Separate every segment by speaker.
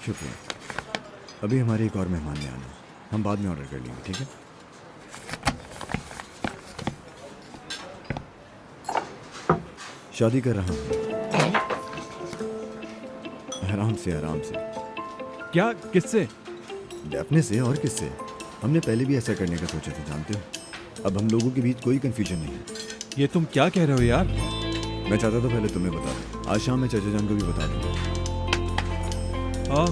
Speaker 1: शुक्रिया। अभी हमारे एक और मेहमान ने आना, हम बाद में ऑर्डर कर लेंगे, ठीक है? शादी कर रहा हूँ। आराम से आराम से।
Speaker 2: क्या? किससे?
Speaker 1: डेफने से और किससे? हमने पहले भी ऐसा करने का सोचा था, जानते हो। अब हम लोगों के बीच कोई कंफ्यूजन नहीं है।
Speaker 2: ये तुम क्या कह रहे हो यार?
Speaker 1: मैं चाहता था पहले तुम्हें बता दूं। आज शाम मैं चाचा जान को भी बता दूंगा।
Speaker 2: ओह,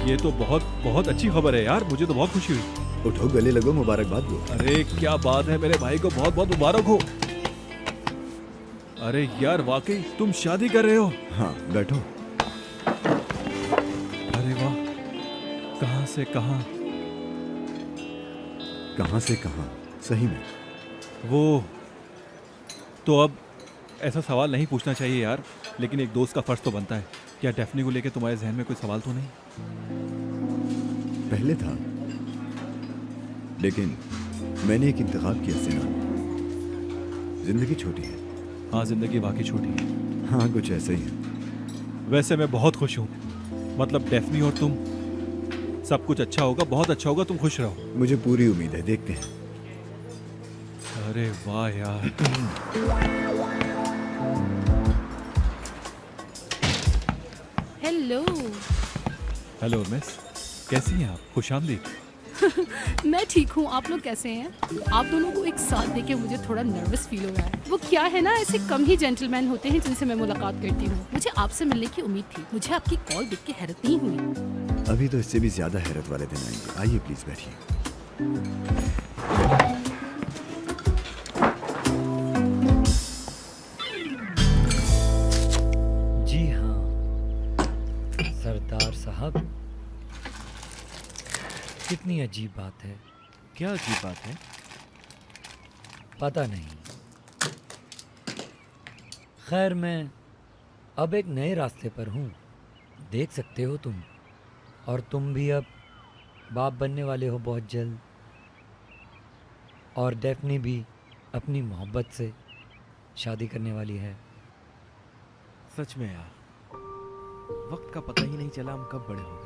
Speaker 2: ये तो बहुत बहुत अच्छी खबर है यार, मुझे तो बहुत खुशी हुई।
Speaker 1: उठो, गले लगो, मुबारकबाद दो।
Speaker 2: अरे क्या बात है, मेरे भाई को बहुत बहुत मुबारक हो। अरे यार वाकई तुम शादी कर रहे हो?
Speaker 1: हाँ, बैठो।
Speaker 2: अरे वाह, कहाँ से कहाँ?
Speaker 1: कहाँ से कहाँ, सही में।
Speaker 2: वो तो अब ऐसा सवाल नहीं पूछना चाहिए यार, लेकिन एक दोस्त का फर्ज तो बनता है। क्या डेफनी को लेकर तुम्हारे जहन में कोई सवाल तो नहीं?
Speaker 1: पहले था, लेकिन मैंने एक इंतखाब किया, सिना। जिंदगी छोटी है।
Speaker 2: हाँ, जिंदगी वाकई छोटी है।
Speaker 1: हाँ, कुछ ऐसा ही है।
Speaker 2: वैसे मैं बहुत खुश हूँ, मतलब डेफनी और तुम, सब कुछ अच्छा होगा, बहुत अच्छा होगा, तुम खुश रहो।
Speaker 1: मुझे पूरी उम्मीद है, देखते हैं।
Speaker 2: अरे वाह यार।
Speaker 3: हेलो।
Speaker 2: हेलो मिस, कैसी हैं आप? खुशामदीद।
Speaker 3: मैं ठीक हूँ, आप लोग कैसे हैं? आप दोनों को एक साथ देखे मुझे थोड़ा नर्वस फील हो रहा है। वो क्या है ना, ऐसे कम ही जेंटलमैन होते हैं जिनसे मैं मुलाकात करती हूँ। मुझे आपसे मिलने की उम्मीद थी, मुझे आपकी कॉल देख के हैरत नहीं हुई।
Speaker 1: अभी तो इससे भी ज्यादा हैरत वाले दिन आएंगे। आइए प्लीज बैठिए।
Speaker 4: जी हाँ सरदार साहब, कितनी अजीब बात है।
Speaker 2: क्या अजीब बात है?
Speaker 4: पता नहीं। खैर, मैं अब एक नए रास्ते पर हूँ, देख सकते हो तुम। और तुम भी अब बाप बनने वाले हो बहुत जल्द। और डेफनी भी अपनी मोहब्बत से शादी करने वाली है।
Speaker 2: सच में यार, वक्त का पता ही नहीं चला, हम कब बड़े हो गए।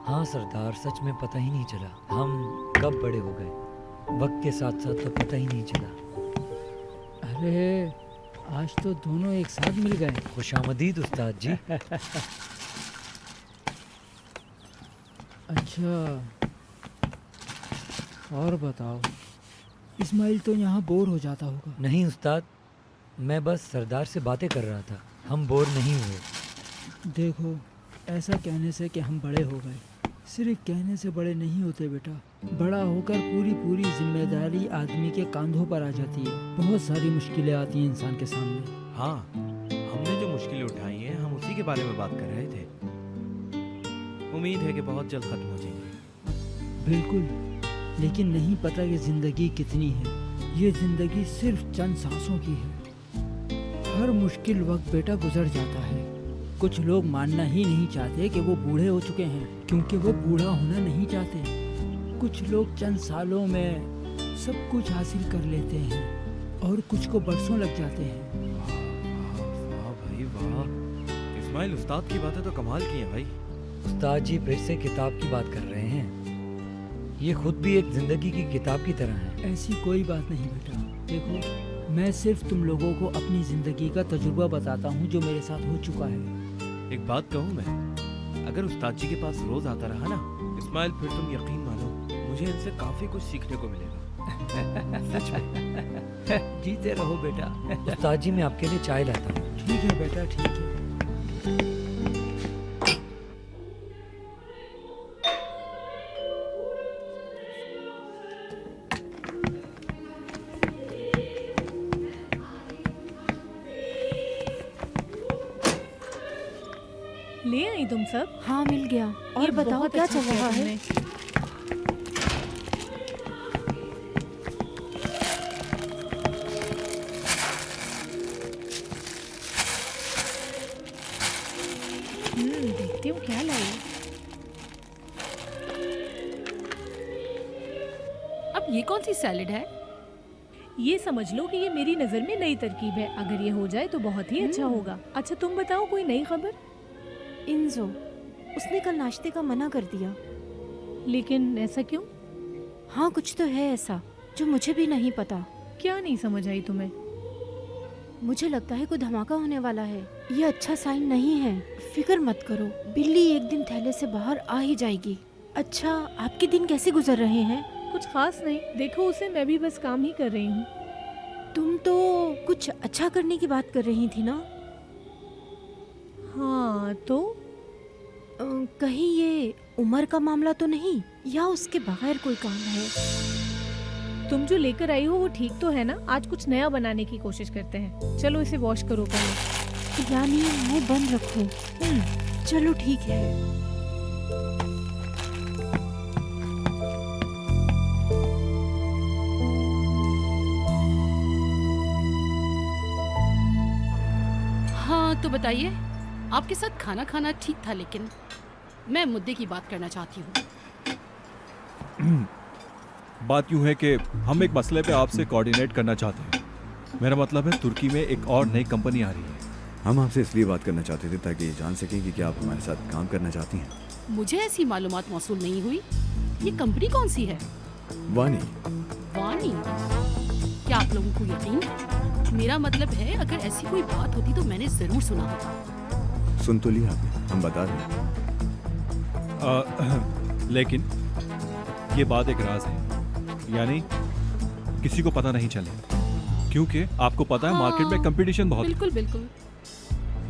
Speaker 4: हाँ सरदार, सच में पता ही नहीं चला हम कब बड़े हो गए। वक्त के साथ साथ तो पता ही नहीं चला।
Speaker 5: अरे आज तो दोनों एक साथ मिल गए।
Speaker 4: खुशामदीद उस्ताद जी।
Speaker 5: अच्छा, और बताओ, इस्माइल तो यहाँ बोर हो जाता होगा।
Speaker 4: नहीं उस्ताद, मैं बस सरदार से बातें कर रहा था, हम बोर नहीं हुए।
Speaker 5: देखो, ऐसा कहने से कि हम बड़े हो गए, सिर्फ कहने से बड़े नहीं होते बेटा। बड़ा होकर पूरी पूरी जिम्मेदारी आदमी के कंधों पर आ जाती है। बहुत सारी मुश्किलें आती हैं इंसान के सामने।
Speaker 2: हाँ, हमने जो मुश्किलें उठाई हैं, हम उसी के बारे में बात कर रहे थे। उम्मीद है कि बहुत जल्द खत्म हो जाएंगी।
Speaker 5: बिल्कुल, लेकिन नहीं पता ये ज़िंदगी कितनी है। ये ज़िंदगी सिर्फ चंद सांसों की है। हर मुश्किल वक्त बेटा गुजर जाता है। कुछ लोग मानना ही नहीं चाहते कि वो बूढ़े हो चुके हैं, क्योंकि वो बूढ़ा होना नहीं चाहते। कुछ लोग चंद सालों में सब कुछ हासिल कर लेते हैं और कुछ को बरसों लग जाते हैं।
Speaker 2: वाह भाई वाह, इस्माइल उस्ताद की बातें तो कमाल की हैं भाई।
Speaker 4: उस्ताद जी फिर से किताब की बात कर रहे हैं। ये खुद भी एक जिंदगी की किताब की तरह है।
Speaker 5: ऐसी कोई बात नहीं बेटा। देखो, मैं सिर्फ तुम लोगों को अपनी ज़िंदगी का तजुर्बा बताता हूँ जो मेरे साथ हो चुका है।
Speaker 2: एक बात कहूँ मैं, अगर उस्ताद जी के पास रोज आता रहा ना इस्माइल, फिर तुम यकीन मानो मुझे इनसे काफी कुछ सीखने को मिलेगा। सच में।
Speaker 5: जीते रहो बेटा।
Speaker 4: उस्ताद जी मैं आपके लिए चाय लाता हूँ।
Speaker 5: ठीक है बेटा, ठीक है।
Speaker 6: ले आई तुम सब?
Speaker 3: हाँ, मिल गया। और
Speaker 6: ये
Speaker 3: बताओ
Speaker 6: बहुत
Speaker 3: क्या
Speaker 6: अच्छा
Speaker 3: चल
Speaker 6: किया
Speaker 3: रहा है?
Speaker 6: तुमने। देखती हूँ क्या लाई।
Speaker 3: अब ये कौन सी सैलेड है?
Speaker 6: ये समझ लो कि ये मेरी नज़र में नई तरकीब है। अगर ये हो जाए तो बहुत ही अच्छा होगा। अच्छा तुम बताओ कोई नई खबर?
Speaker 7: इंजो, उसने कल नाश्ते का मना कर दिया।
Speaker 6: लेकिन ऐसा क्यों?
Speaker 7: हाँ, कुछ तो है ऐसा जो मुझे भी नहीं पता।
Speaker 6: क्या नहीं समझ आई तुम्हें?
Speaker 7: मुझे लगता है कोई धमाका होने वाला है। ये अच्छा साइन नहीं है। फिक्र मत करो, बिल्ली एक दिन थैले से बाहर आ ही जाएगी। अच्छा, आपके दिन कैसे गुजर रहे हैं?
Speaker 6: कुछ खास नहीं। देखो उसे, मैं भी बस काम ही कर रही हूँ।
Speaker 7: तुम तो कुछ अच्छा करने की बात कर रही थी ना?
Speaker 6: हाँ तो
Speaker 7: कहीं ये उमर का मामला तो नहीं, या उसके बगैर कोई काम है?
Speaker 6: तुम जो लेकर आई हो वो ठीक तो है ना? आज कुछ नया बनाने की कोशिश करते हैं। चलो इसे वॉश करो पहले।
Speaker 7: यानी मुंह बंद रखो। चलो ठीक है।
Speaker 3: हाँ तो बताइए, आपके साथ खाना खाना ठीक था, लेकिन मैं मुद्दे की बात करना चाहती हूँ।
Speaker 8: बात यूं है कि हम एक मसले पे आपसे कोऑर्डिनेट करना चाहते हैं। मेरा मतलब है तुर्की में एक और नई कंपनी आ रही है।
Speaker 1: हम आपसे इसलिए बात करना चाहते थे ताकि जान सकें कि क्या आप हमारे साथ काम करना चाहती हैं।
Speaker 3: मुझे ऐसी मालूमात मौसूल नहीं हुई। ये कंपनी कौन सी है?
Speaker 1: वानी,
Speaker 3: वानी? क्या आप लोगों को यकीन? मेरा मतलब है, अगर ऐसी कोई बात होती तो मैंने जरूर सुना होता।
Speaker 1: सुन तो लिया आपने, हम बता रहे हैं।
Speaker 8: लेकिन ये बात एक राज है, यानी किसी को पता नहीं चले, क्योंकि आपको पता है मार्केट में कंपटीशन बहुत है।
Speaker 3: बिल्कुल बिल्कुल।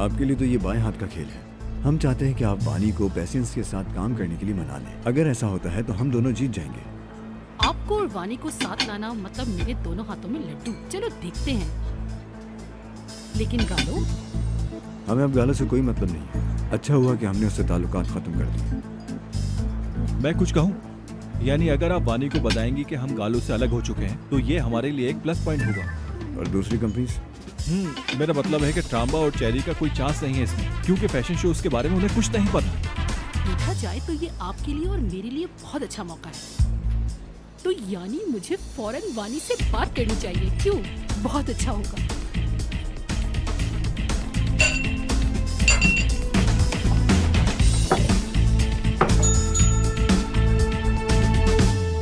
Speaker 1: आपके लिए तो ये बाएं हाथ का खेल है। हम चाहते हैं कि आप वानी को पेशेंस के साथ काम करने के लिए मना लें। अगर ऐसा होता है तो हम दोनों जीत जाएंगे।
Speaker 3: आपको और वानी को साथ लाना मतलब मेरे दोनों हाथों में लड्डू। चलो देखते हैं। लेकिन गालो,
Speaker 1: हमें अब गालों से कोई मतलब नहीं है। अच्छा हुआ कि हमने उससे ताल्लुकात खत्म कर दिए।
Speaker 8: मैं कुछ कहूँ, यानी अगर आप वानी को बताएंगी कि हम गालों से अलग हो चुके हैं तो ये हमारे लिए एक प्लस पॉइंट होगा।
Speaker 1: और दूसरी कंपनीज?
Speaker 8: मेरा मतलब है कि ट्राम्बा और चेरी का कोई चांस नहीं है इसमें, क्योंकि फैशन शोज के बारे में उन्हें कुछ नहीं पता।
Speaker 3: देखा जाए तो ये आपके लिए और मेरे लिए बहुत अच्छा मौका है। तो यानी मुझे फौरन वानी से बात करनी चाहिए। क्यों? बहुत अच्छा होगा।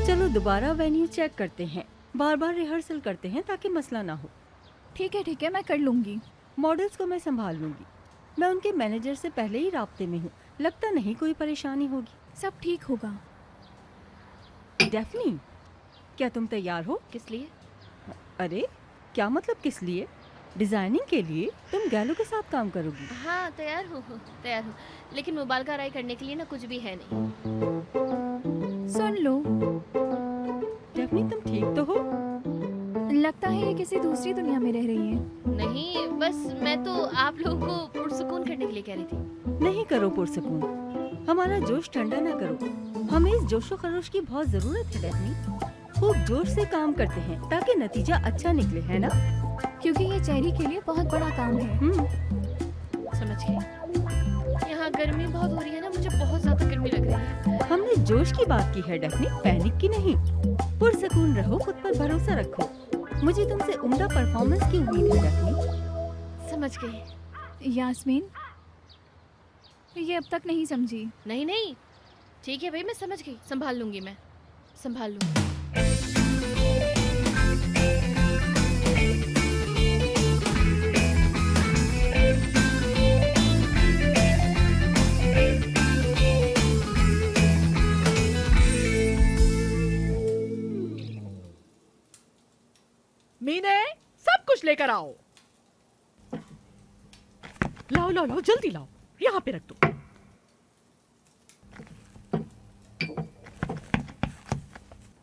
Speaker 9: चलो दोबारा वेन्यू चेक करते हैं, बार बार रिहर्सल करते हैं ताकि मसला ना हो।
Speaker 10: ठीक है, मैं कर लूँगी।
Speaker 9: मॉडल्स को मैं संभाल लूँगी। मैं उनके मैनेजर से पहले ही राब्ते में हूँ, लगता नहीं कोई परेशानी होगी।
Speaker 10: सब ठीक होगा।
Speaker 9: डेफनी, क्या तुम तैयार हो?
Speaker 7: किस लिए?
Speaker 9: अरे क्या मतलब किस लिए? डिजाइनिंग के लिए तुम गैलो के साथ काम करोगी।
Speaker 7: हाँ, तैयार हूँ। लेकिन मुबालका राय करने के लिए ना कुछ भी है नहीं।
Speaker 10: सुन लो,
Speaker 9: डेफनी तुम ठीक तो हो?
Speaker 10: लगता है ये किसी दूसरी दुनिया में रह रही है।
Speaker 7: नहीं, बस मैं तो आप लोगों को पुरसुकून करने के लिए कह रही थी।
Speaker 9: नहीं करो पुरसकून, हमारा जोश ठंडा ना करो। हमें इस जोशो खरोश की बहुत जरूरत है डेफनी। खूब जोश से काम करते हैं ताकि नतीजा अच्छा निकले, है ना?
Speaker 10: क्योंकि ये चेरी के लिए बहुत बड़ा काम है।
Speaker 7: समझ गई। यहाँ गर्मी बहुत हो रही है ना, मुझे बहुत ज्यादा गर्मी लग रही है।
Speaker 9: हमने जोश की बात की है डेफनी, पैनिक की नहीं। पुरसकून रहो, खुद पर भरोसा रखो। मुझे तुमसे उम्दा परफॉर्मेंस की उम्मीद है डेफनी।
Speaker 7: समझ गई।
Speaker 10: यास्मीन, ये अब तक नहीं समझी।
Speaker 7: नहीं, ठीक है भाई, मैं समझ गई। संभाल लूंगी, मैं संभाल लूंगी।
Speaker 11: मीने, सब कुछ लेकर आओ। लाओ, जल्दी लाओ। यहाँ पे रख दो।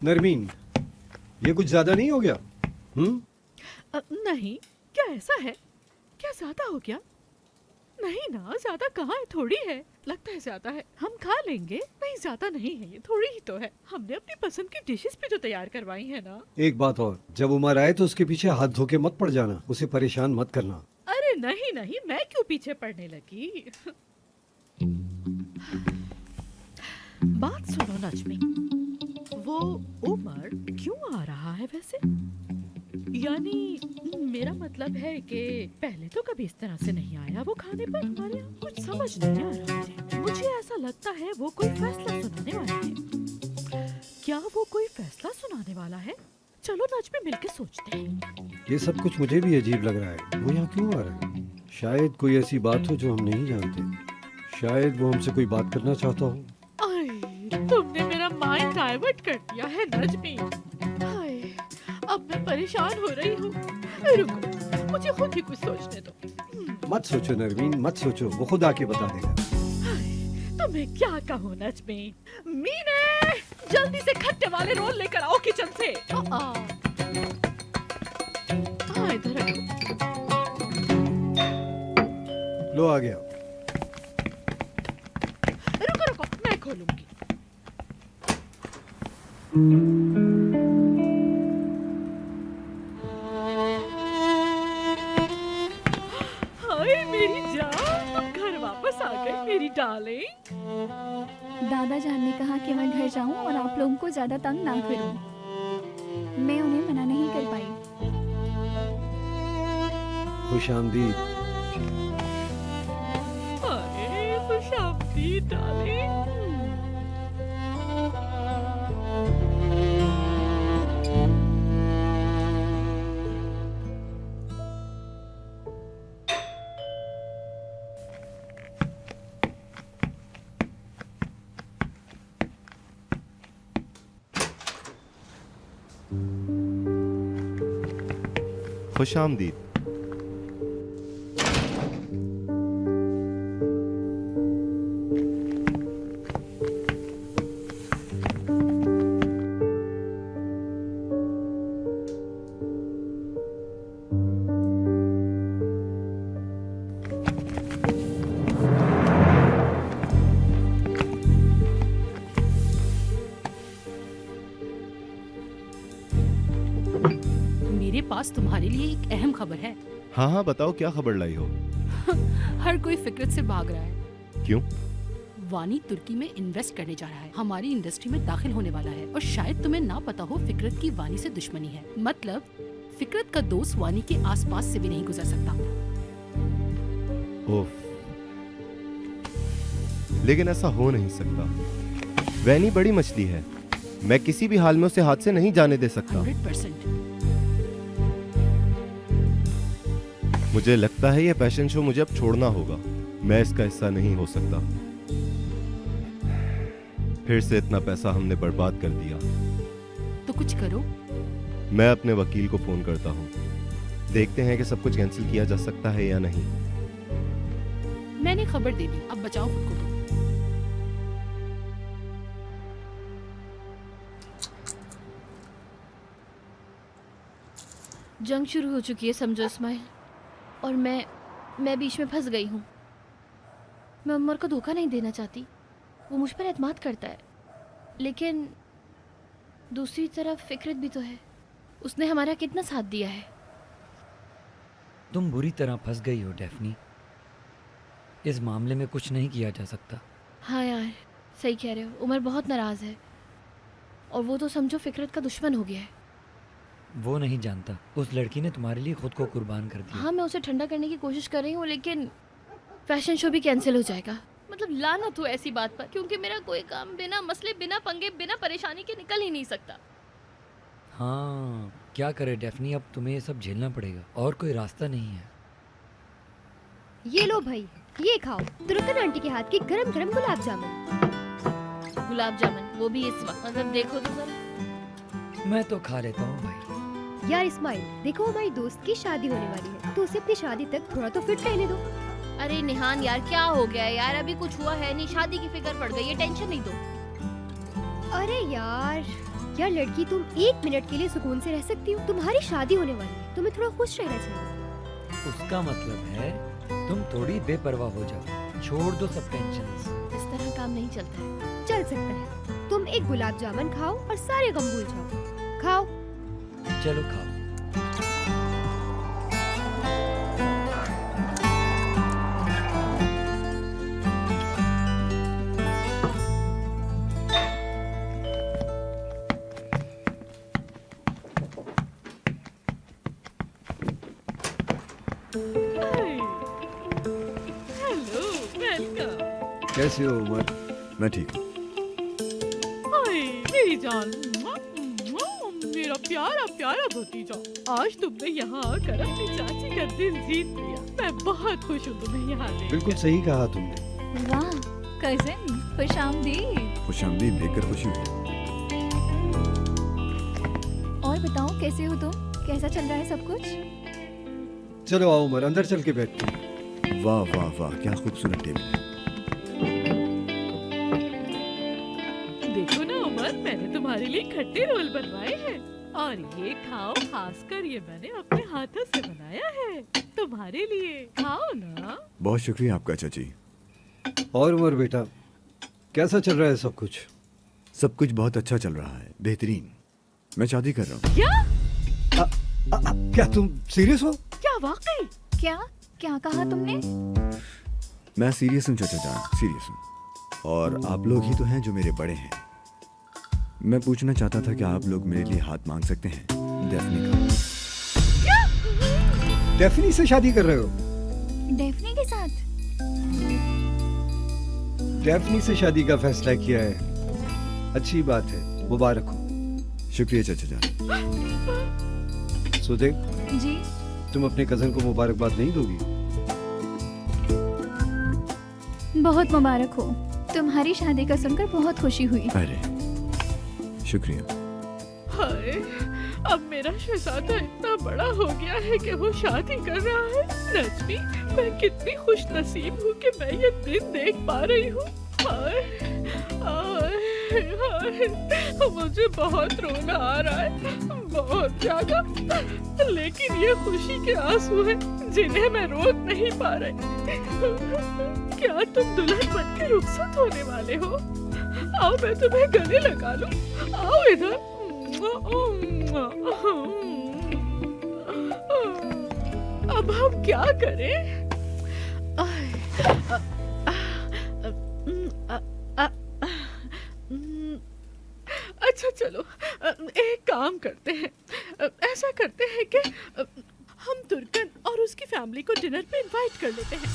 Speaker 12: नरमीन, ये कुछ ज्यादा नहीं हो गया?
Speaker 11: नहीं, क्या ऐसा है? क्या ज्यादा हो गया? नहीं ना, ज्यादा कहाँ है, थोड़ी है। लगता है ज्यादा है, हम खा लेंगे। नहीं, ज्यादा नहीं है, ये थोड़ी ही तो है। हमने अपनी पसंद की डिशेस भी तो तैयार करवाई है ना।
Speaker 12: एक बात और, जब उमर आए तो उसके पीछे हाथ धो के मत पड़ जाना, उसे परेशान मत करना।
Speaker 11: अरे नहीं, मैं क्यों पीछे पड़ने लगी? बात सुनो नजमी, वो उमर क्यों आ रहा है वैसे? यानी मेरा मतलब है कि पहले तो कभी इस तरह से नहीं आया वो खाने पर हमारे यहाँ। कुछ समझ नहीं आ रहा है। मुझे ऐसा लगता है वो कोई फैसला सुनाने वाला है। क्या वो कोई फैसला सुनाने वाला है? चलो नच में मिलके सोचते हैं।
Speaker 12: ये सब कुछ मुझे भी अजीब लग रहा है। वो यहाँ क्यों आ रहा है? शायद कोई ऐसी बात हो जो हम नहीं जानते। शायद वो हमसे कोई बात करना चाहता हो।
Speaker 11: आए, तुमने मेरा माइंड डाइवर्ट कर दिया है नजमी। हाय, अब मैं परेशान हो रही हूँ। रुको, मुझे खुद ही कुछ सोचने दो।
Speaker 12: मत सोचो नरवीन, मत सोचो, वो खुद आके बता देगा।
Speaker 11: तुम्हें क्या कहूँ नजमी? मीने, जल्दी से खट्टे वाले रोल लेकर आओ किचन से। इधर रखो।
Speaker 12: लो आ गया।
Speaker 11: रुको रुको, मैं खोलूंगी। हाय मेरी जान, तुम घर वापस आ गई मेरी डार्लिंग।
Speaker 10: दादा जान ने कहा कि मैं घर जाऊं और आप लोगों को ज्यादा तंग ना करूं। मैं उन्हें मना नहीं कर पाई।
Speaker 12: खुशामदीद।
Speaker 11: अरे खुशामदीद डार्लिंग।
Speaker 13: खुशामदीद।
Speaker 3: मेरे पास तुम्हारे लिए एक अहम खबर है।
Speaker 13: हाँ हाँ बताओ, क्या खबर लाई हो?
Speaker 3: हर कोई फिक्रत से भाग रहा है।
Speaker 13: क्यों?
Speaker 3: वानी तुर्की में इन्वेस्ट करने जा रहा है, हमारी इंडस्ट्री में दाखिल होने वाला है। और शायद तुम्हें ना पता हो, फिक्रत की वानी से दुश्मनी है। मतलब फिक्रत का दोस्त वानी के आसपास से भी नहीं गुजर सकता।
Speaker 13: ओह, लेकिन ऐसा हो नहीं सकता। वैनी बड़ी मछली है, मैं किसी भी हाल में उसे हाथ से नहीं जाने दे सकता।
Speaker 3: 100%।
Speaker 13: मुझे लगता है ये फैशन शो मुझे अब छोड़ना होगा। मैं इसका हिस्सा नहीं हो सकता। फिर से इतना पैसा हमने बर्बाद कर दिया।
Speaker 3: तो कुछ करो।
Speaker 13: मैं अपने वकील को फोन करता हूँ, देखते हैं कि सब कुछ कैंसिल किया जा सकता है या नहीं।
Speaker 3: मैंने खबर दे दी, अब बचाओ खुद को।
Speaker 14: जंग शुरू हो चुकी है समझो इस्माइल, और मैं बीच में फंस गई हूँ। मैं उमर को धोखा नहीं देना चाहती, वो मुझ पर एतमाद करता है, लेकिन दूसरी तरफ फिक्रत भी तो है, उसने हमारा कितना साथ दिया है।
Speaker 4: तुम बुरी तरह फंस गई हो डेफनी, इस मामले में कुछ नहीं किया जा सकता।
Speaker 14: हाँ यार, सही कह रहे हो, उमर बहुत नाराज़ है और वो तो समझो फिक्रत का दुश्मन हो गया है।
Speaker 4: वो नहीं जानता, उस लड़की ने तुम्हारे लिए खुद को कुर्बान कर दिया।
Speaker 14: हाँ, मैं उसे ठंडा करने की कोशिश कर रही हूँ, लेकिन फैशन शो भी कैंसिल हो जाएगा। मतलब लानत हो ऐसी बात पर, क्योंकि मेरा कोई काम बिना मसले, बिना पंगे, बिना परेशानी के निकल ही नहीं सकता।
Speaker 4: हाँ, क्या करे डेफनी, अब तुम्हें ये सब झेलना पड़ेगा, और कोई रास्ता नहीं है।
Speaker 15: ये लो भाई, ये खाओ, तुर्कन आंटी के हाथ के गरम गरम गुलाब जामुन।
Speaker 14: गुलाब जामुन, वो भी इस वक्त, मतलब देखो तो जरा।
Speaker 4: मैं तो खा लेता हूँ भाई।
Speaker 15: यार इस्माइल, देखो हमारी दोस्त की शादी होने वाली है, तो उसे अपनी शादी तक थोड़ा तो फिट रहने दो।
Speaker 14: अरे निहान यार, क्या हो गया यार, अभी कुछ हुआ है नहीं, शादी की फिक्र पड़ गई है, टेंशन नहीं दो।
Speaker 15: अरे यार लड़की, तुम 1 मिनट के लिए सुकून से रह सकती हो? तुम्हारी शादी होने वाली है, तुम्हें थोड़ा खुश रहना चाहिए।
Speaker 4: उसका मतलब है तुम थोड़ी बेपरवाह हो जाओ, छोड़ दो सब टेंशन्स।
Speaker 14: इस तरह काम नहीं चलता है।
Speaker 15: चल सकता है, तुम एक गुलाब जामुन खाओ और सारे गम भूल जाओ। खाओ।
Speaker 4: चलो खाओ।
Speaker 11: Hello, welcome.
Speaker 12: कैसे हो उमर?
Speaker 1: मैं ठीक हूँ।
Speaker 11: हाय मेरी जान, मेरा प्यारा प्यारा भतीजा, आज तुमने यहाँ आकर अपनी चाची का दिल जीत लिया। मैं बहुत खुश हूँ तुम्हें यहाँ देखकर।
Speaker 12: बिल्कुल सही कहा तुमने।
Speaker 10: वाह कजिन, खुशामदीद।
Speaker 1: खुशामदीद देखकर खुशी हुई।
Speaker 10: और बताओ कैसे हो तुम? कैसा चल रहा है सब कुछ?
Speaker 12: चलो आओ उमर, अंदर चल के बैठते हैं।
Speaker 1: वाह वाह वाह, क्या खूबसूरत टेबल है।
Speaker 11: देखो ना उमर, मैंने तुम्हारे लिए खट्टे रोल बनवाए हैं और ये खाओ, खासकर ये मैंने अपने हाथों से बनाया है तुम्हारे लिए। खाओ ना।
Speaker 1: बहुत शुक्रिया आपका चाची।
Speaker 12: और उमर बेटा, कैसा चल रहा है सब कुछ?
Speaker 1: सब कुछ बहुत अच्छा चल रहा है, बेहतरीन। मैं शादी कर रहा हूँ।
Speaker 11: क्या?
Speaker 12: क्या तुम सीरियस हो?
Speaker 11: क्या वाकई?
Speaker 10: क्या क्या कहा तुमने?
Speaker 1: मैं सीरियस हूँ चाचा जान, सीरियस हूँ। और आप लोग ही तो हैं जो मेरे बड़े हैं। मैं पूछना चाहता था कि आप लोग मेरे लिए हाथ मांग सकते हैं डेफनी का।
Speaker 12: डेफनी से शादी कर रहे हो?
Speaker 10: डेफनी के साथ?
Speaker 12: डेफनी से शादी का फैसला किया है, अच्छी बात है, मुबारक हो।
Speaker 1: शुक्रिया चाचा जान।
Speaker 12: सुदेव
Speaker 10: जी
Speaker 12: तुम अपने कजन को मुबारकबाद नहीं दोगी?
Speaker 10: बहुत मुबारक हो, तुम्हारी शादी का सुनकर बहुत खुशी हुई।
Speaker 1: अरे शुक्रिया।
Speaker 11: हाय, अब मेरा शहजादा इतना बड़ा हो गया है कि वो शादी कर रहा है। रजनी, मैं कितनी खुश नसीब हूँ कि मैं ये दिन देख पा रही हूँ। हाय हाय हाय, मुझे बहुत रोना आ रहा है, बहुत ज्यादा। लेकिन ये खुशी के आंसू हैं जिन्हें मैं रोक नहीं पा रही। क्या तुम दुल्हन बनकर रुखसत होने वाले हो? आओ मैं तुम्हें गले लगा लूं। आओ इधर। अब हम क्या करें? अच्छा चलो, एक काम करते हैं। ऐसा करते हैं कि हम तुर्कन और उसकी फैमिली को डिनर पे इनवाइट कर लेते हैं।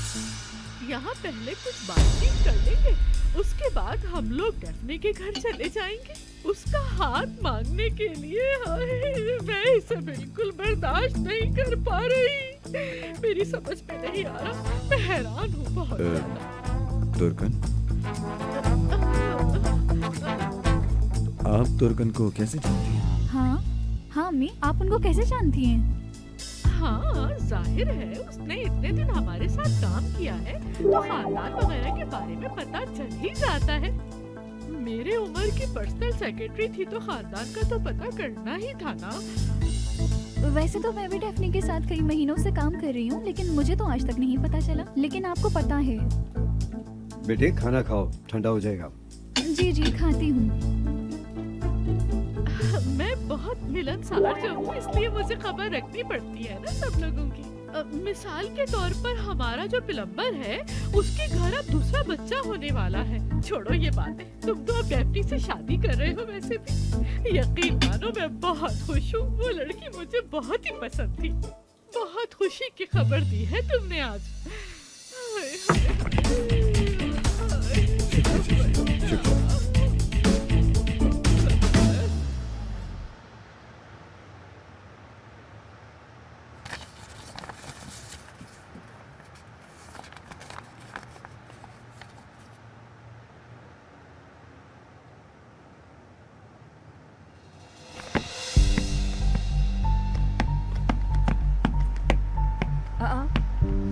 Speaker 11: यहाँ पहले कुछ बातचीत कर लेंगे, उसके बाद हम लोग डेफनी के घर चले जाएंगे उसका हाथ मांगने के लिए। हाय, मैं इसे बिल्कुल बर्दाश्त नहीं कर पा रही। मेरी समझ में नहीं आ रहा, मैं हैरान हूँ बहुत ज्यादा।
Speaker 1: तुर्कन, आप तुर्कन को कैसे जानती हैं?
Speaker 10: हाँ हाँ अम्मी, आप उनको कैसे जानती हैं?
Speaker 11: हाँ, जाहिर है उसने इतने दिन हमारे साथ काम किया है तो खानदान वगैरह के बारे में पता चल ही जाता है। मेरे उम्र की पर्सनल सेक्रेटरी थी तो खानदान का तो पता करना ही था ना।
Speaker 10: वैसे तो मैं भी डेफनी के साथ कई महीनों से काम कर रही हूँ, लेकिन मुझे तो आज तक नहीं पता चला। लेकिन आपको पता है।
Speaker 12: बेटे खाना खाओ, ठंडा हो जाएगा।
Speaker 10: जी जी खाती हूँ।
Speaker 11: मैं बहुत मिलनसार जो हूँ, इसलिए मुझे खबर रखनी पड़ती है ना सब लोगों की। मिसाल के तौर पर हमारा जो प्लम्बर है उसके घर अब दूसरा बच्चा होने वाला है। छोड़ो ये बातें, तुम तो अब डेफनी से शादी कर रहे हो। वैसे भी यकीन मानो मैं बहुत खुश हूँ, वो लड़की मुझे बहुत ही पसंद थी। बहुत खुशी की खबर दी है तुमने आज।
Speaker 1: शुक्रिया।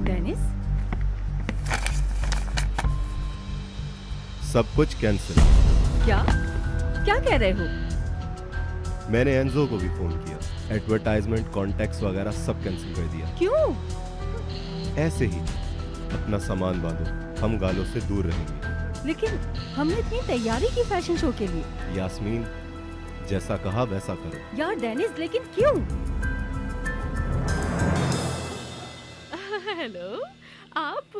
Speaker 9: डेनिस,
Speaker 13: सब कुछ कैंसिल।
Speaker 9: क्या क्या कह रहे हो?
Speaker 13: मैंने एंजो को भी फोन किया, एडवर्टाइजमेंट, कॉन्टैक्ट्स वगैरह सब कैंसिल कर दिया।
Speaker 9: क्यों?
Speaker 13: ऐसे ही। अपना सामान बांधो, हम गालों से दूर रहेंगे।
Speaker 9: लेकिन हमने इतनी तैयारी की फैशन शो के लिए।
Speaker 13: यास्मीन, जैसा कहा वैसा करो।
Speaker 9: यार डेनिस, लेकिन क्यों?
Speaker 11: हेलो, आप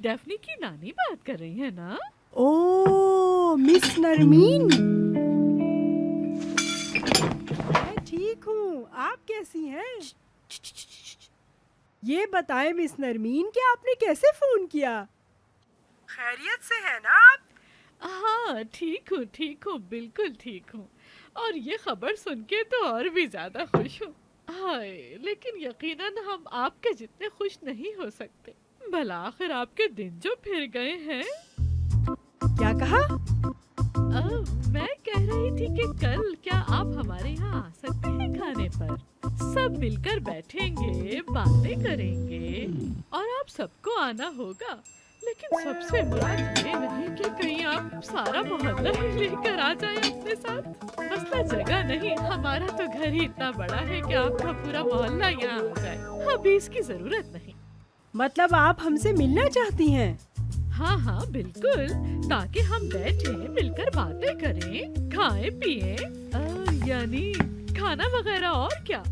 Speaker 11: डेफनी की नानी बात कर रही हैं ना?
Speaker 16: ओह मिस नरमीन, मैं ठीक हूँ, आप कैसी हैं? ये बताएं मिस नरमीन कि आपने कैसे फोन किया? खैरियत से है ना आप?
Speaker 11: हाँ ठीक हूँ बिल्कुल ठीक हूँ। और ये खबर सुन के तो और भी ज्यादा खुश हूँ। हाय, लेकिन यकीनन हम आपके जितने खुश नहीं हो सकते। भला आखिर आपके दिन जो फिर गए हैं।
Speaker 16: क्या कहा?
Speaker 11: मैं कह रही थी कि कल क्या आप हमारे यहाँ आ सकते हैं खाने पर? सब मिलकर बैठेंगे, बातें करेंगे और आप सबको आना होगा। लेकिन सबसे मुराद ये नहीं कि कहीं आप सारा मोहल्ला ही लेकर आ जाए अपने साथ। मसला जगह नहीं, हमारा तो घर ही इतना बड़ा है कि आपका पूरा मोहल्ला यहाँ आ जाए। अभी इसकी जरूरत नहीं।
Speaker 16: मतलब आप हमसे मिलना चाहती हैं?
Speaker 11: हाँ बिल्कुल, ताकि हम बैठे मिलकर बातें करें, खाएं पिएं, यानी खाना वगैरह। और क्या,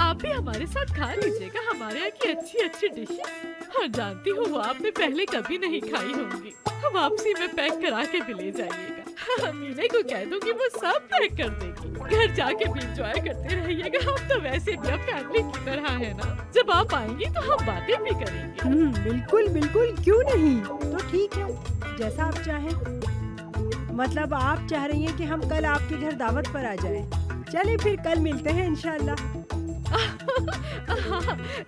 Speaker 11: आप भी हमारे साथ खा लीजिएगा हमारे यहाँ की अच्छी अच्छी डिशेस। हाँ जानती हूँ वो आपने पहले कभी नहीं खाई होंगी। वापसी में पैक करा के भी ले जाइएगा। मीने को कह दूंगी वो सब पैक कर देगी। घर जाके भी एंजॉय करते रहिएगा। हम तो वैसे भी अब फैमिली की तरह है ना। जब आप आएंगी तो हम बातें भी करेंगे।
Speaker 16: बिल्कुल बिल्कुल, क्यों नहीं। तो ठीक है, जैसा आप चाहें। मतलब आप चाह रही हैं कि हम कल आपके घर दावत पर आ जाएं। चलिए फिर कल मिलते हैं इंशाल्लाह।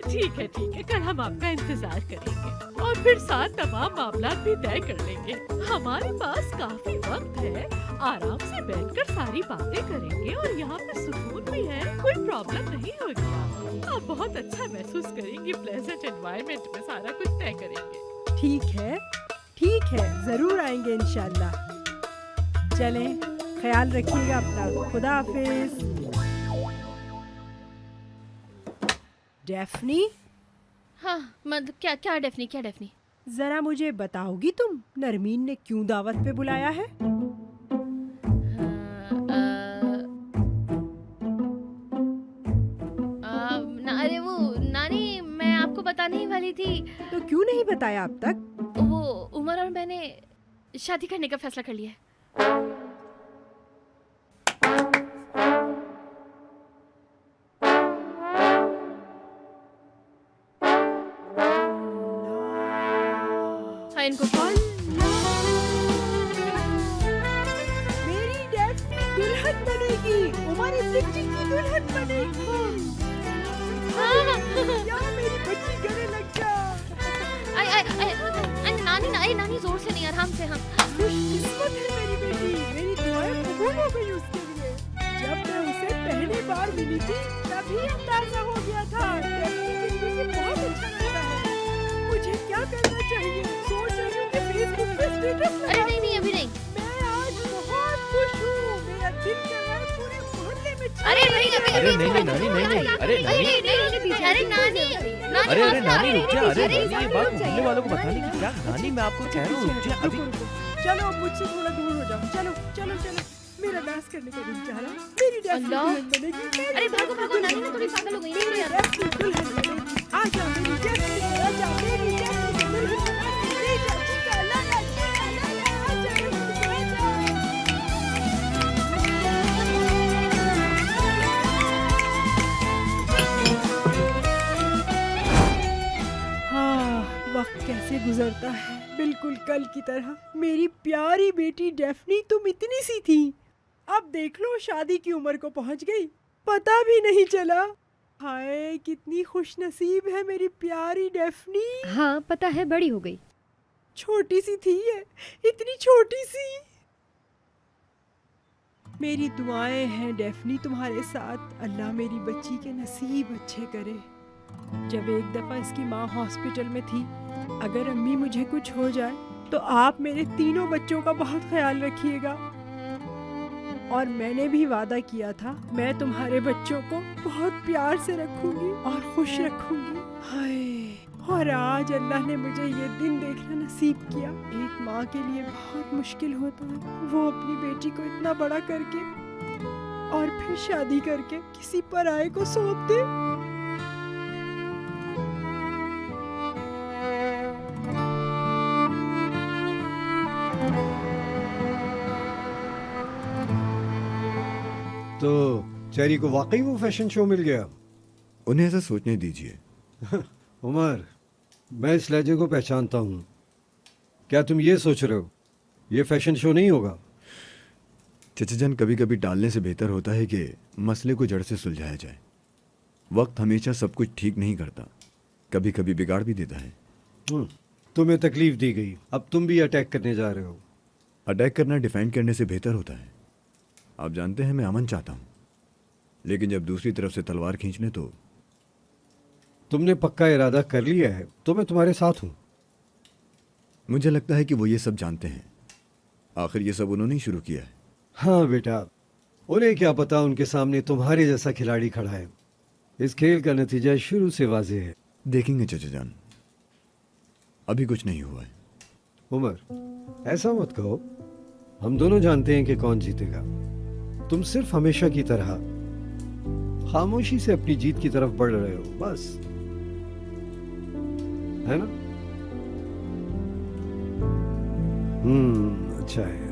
Speaker 11: ठीक है, कल हम आपका इंतजार करेंगे और फिर साथ तमाम मामला भी तय कर लेंगे। हमारे पास काफी वक्त है, आराम से बैठकर सारी बातें करेंगे और यहाँ पे सुकून भी है, कोई प्रॉब्लम नहीं होगी आपको। आप बहुत अच्छा महसूस करेंगी, प्लेजेंट एनवायरनमेंट में सारा कुछ तय करेंगे।
Speaker 16: ठीक है, जरूर आएंगे इंशाल्लाह। चलें, ख्याल रखिएगा अपना। खुदा हाफिज। डेफनी?
Speaker 14: हाँ मतलब क्या डेफनी?
Speaker 16: जरा मुझे बताओगी तुम, नरमीन ने क्यों दावत पे बुलाया है?
Speaker 14: अरे वो नानी, मैं आपको बताने ही वाली थी।
Speaker 16: तो क्यों नहीं बताया अब तक?
Speaker 14: वो उमर और मैंने शादी करने का फैसला कर लिया है। इनको
Speaker 16: मेरी डेफनी दुल्हन बनेगी, उमर सिद्दीकी की दुल्हन बनेगी। या मेरी बच्ची गले लग जा।
Speaker 14: नानी जोर से नहीं, आराम से। हम
Speaker 16: खुशकिस्मत है मेरी बेटी, मेरी दुआएं कबूल हो गई उसके लिए। जब मैं उसे पहली बार मिली थी तभी अंदाजा हो गया था बहुत अच्छा लगता है। मुझे क्या करना चाहिए? सोच रही हूँ कि फेसबुक पे स्टेटस
Speaker 14: अरे नहीं अभी नहीं।
Speaker 16: मैं आज बहुत खुश हूँ, मेरा दिल कर रहा है पूरे मोहल्ले में।
Speaker 2: अरे नहीं नानी, अरे नानी,
Speaker 14: अरे नानी
Speaker 2: रुक जा। अरे नानी, ये बात मोहल्ले वालों को बताने की क्या? नानी मैं आपको कह रहा हूँ रुक जा अभी।
Speaker 16: चलो अब मुझसे थोड़ा दूर हो जाओ। चलो मेरा डांस करने का दिन चाह रहा। मेरी दुल्हन बनेगी।
Speaker 14: अरे भागो, नानी ना थोड़ी पागल हो गई है यार।
Speaker 16: आजा मेरी डेफनी, आजा मेरी डेफनी दुल्हन बनाके ले जा। चिका ला ला, आजा हाँ, वक्त कैसे गुजरता है, बिल्कुल कल की तरह। मेरी प्यारी बेटी डेफनी तुम इतनी सी थी, अब देख लो शादी की उम्र को पहुंच गई, पता भी नहीं चला। हाय कितनी खुशनसीब है मेरी प्यारी डेफनी।
Speaker 15: हाँ पता है, बड़ी हो गई।
Speaker 16: छोटी सी थी ये, इतनी छोटी सी। मेरी दुआएं हैं डेफनी तुम्हारे साथ। अल्लाह मेरी बच्ची के नसीब अच्छे करे। जब एक दफा इसकी माँ हॉस्पिटल में थी, अगर अम्मी मुझे कुछ हो जाए तो आप मेरे तीनों बच्चों का बहुत ख्याल रखिएगा। और मैंने भी वादा किया था मैं तुम्हारे बच्चों को बहुत प्यार से रखूंगी और खुश रखूंगी। हाय, और आज अल्लाह ने मुझे ये दिन देखना नसीब किया। एक माँ के लिए बहुत मुश्किल होता है, वो अपनी बेटी को इतना बड़ा करके और फिर शादी करके किसी पराये को सौंप दे।
Speaker 12: तो चेरी को वाकई वो फैशन शो मिल गया?
Speaker 1: उन्हें ऐसा सोचने दीजिए।
Speaker 12: उमर, मैं इस लहजे को पहचानता हूँ। क्या तुम ये सोच रहे हो ये फैशन शो नहीं होगा?
Speaker 1: चचा जान, कभी कभी टालने से बेहतर होता है कि मसले को जड़ से सुलझाया जाए। वक्त हमेशा सब कुछ ठीक नहीं करता, कभी कभी बिगाड़ भी देता है।
Speaker 12: तुम्हें तकलीफ दी गई, अब तुम भी अटैक करने जा रहे हो।
Speaker 1: अटैक करना डिफेंड करने से बेहतर होता है। आप जानते हैं मैं अमन चाहता हूँ, लेकिन जब दूसरी तरफ से तलवार खींचने तो
Speaker 12: तुमने पक्का इरादा कर लिया है तो मैं तुम्हारे साथ हूँ।
Speaker 1: मुझे लगता है कि वो ये सब जानते हैं। आखिर ये सब उन्होंने ही शुरू किया है।
Speaker 12: हाँ बेटा, उन्हें क्या पता उनके सामने तुम्हारे जैसा खिलाड़ी खड़ा है। इस खेल का नतीजा शुरू से वाज़ेह है।
Speaker 1: देखेंगे चचा जान, अभी कुछ नहीं हुआ है।
Speaker 12: उमर, ऐसा मत कहो। हम दोनों जानते हैं कि कौन जीतेगा। तुम सिर्फ हमेशा की तरह खामोशी से अपनी जीत की तरफ बढ़ रहे हो, बस, है ना? अच्छा है।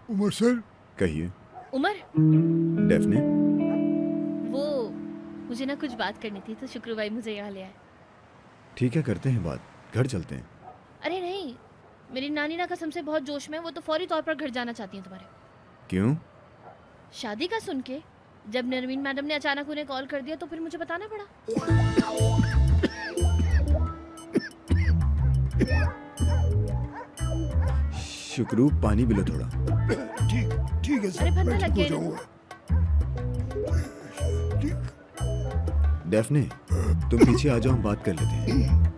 Speaker 17: उमर सर।
Speaker 1: कहिए।
Speaker 14: उमर।
Speaker 1: डेफने।
Speaker 14: वो मुझे ना कुछ बात करनी थी, तो शुक्र भाई मुझे यहाँ ले आए।
Speaker 1: ठीक है, करते हैं बात, घर चलते हैं।
Speaker 14: अरे नहीं, मेरी नानी ना कसम से बहुत जोश में, वो तो फौरी तौर पर घर जाना चाहती हैं तुम्हारे।
Speaker 1: क्यों?
Speaker 14: शादी का सुन के जब नरमीन मैडम ने अचानक उन्हें कॉल कर दिया तो फिर मुझे बताना पड़ा।
Speaker 1: शुक्रू, पानी पिलो थोड़ा।
Speaker 17: ठीक है सर,
Speaker 14: अरे फंदा
Speaker 17: मैं
Speaker 14: लग
Speaker 17: ठीक हो
Speaker 14: गया।
Speaker 17: जाऊंगा।
Speaker 1: डेफने, तुम पीछे आ जाओ, हम बात कर लेते हैं।